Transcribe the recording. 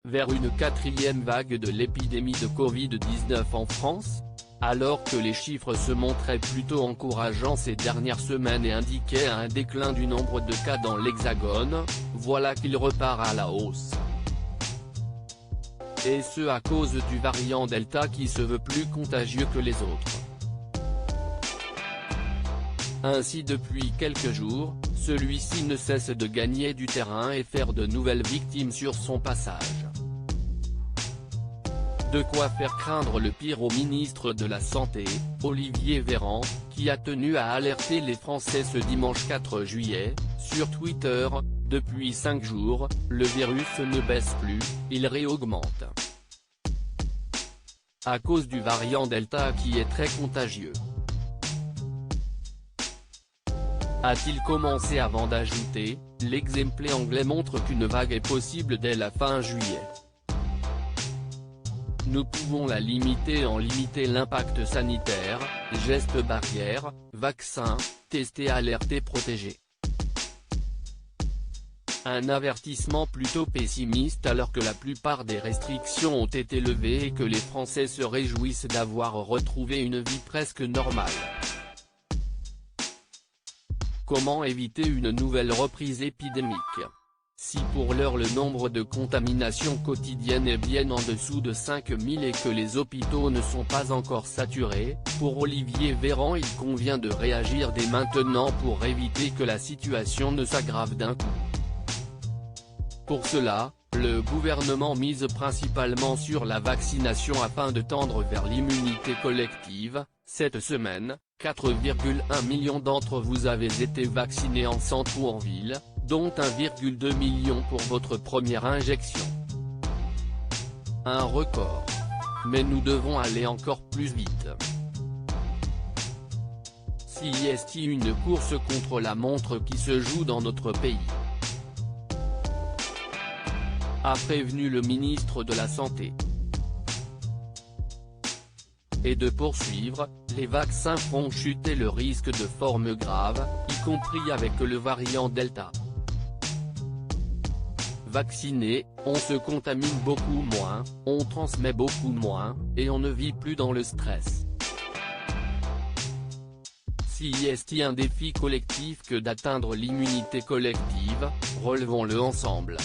vers une quatrième vague de l'épidémie de Covid-19 en France? Alors que les chiffres se montraient plutôt encourageants ces dernières semaines et indiquaient un déclin du nombre de cas dans l'Hexagone, voilà qu'il repart à la hausse. Et ce à cause du variant Delta qui se veut plus contagieux que les autres. Ainsi depuis quelques jours, celui-ci ne cesse de gagner du terrain et faire de nouvelles victimes sur son passage. De quoi faire craindre le pire au ministre de la Santé, Olivier Véran, qui a tenu à alerter les Français ce dimanche 4 juillet, sur Twitter: « Depuis 5 jours, le virus ne baisse plus, il réaugmente. À cause du variant Delta qui est très contagieux. » A-t-il commencé avant d'ajouter: « L'exemple anglais montre qu'une vague est possible dès la fin juillet. Nous pouvons la limiter en limiter l'impact sanitaire, gestes barrières, vaccins, tester, alerter, protéger. » Un avertissement plutôt pessimiste alors que la plupart des restrictions ont été levées et que les Français se réjouissent d'avoir retrouvé une vie presque normale. Comment éviter une nouvelle reprise épidémique? Si pour l'heure le nombre de contaminations quotidiennes est bien en dessous de 5000 et que les hôpitaux ne sont pas encore saturés, pour Olivier Véran il convient de réagir dès maintenant pour éviter que la situation ne s'aggrave d'un coup. Pour cela, le gouvernement mise principalement sur la vaccination afin de tendre vers l'immunité collective. Cette semaine, 4,1 millions d'entre vous avez été vaccinés en centre ou en ville, dont 1,2 million pour votre première injection. Un record. Mais nous devons aller encore plus vite. Si est une course contre la montre qui se joue dans notre pays, a prévenu le ministre de la Santé. Et de poursuivre, les vaccins font chuter le risque de formes graves, y compris avec le variant Delta. Vacciné, on se contamine beaucoup moins, on transmet beaucoup moins, et on ne vit plus dans le stress. Si est un défi collectif que d'atteindre l'immunité collective, relevons-le ensemble.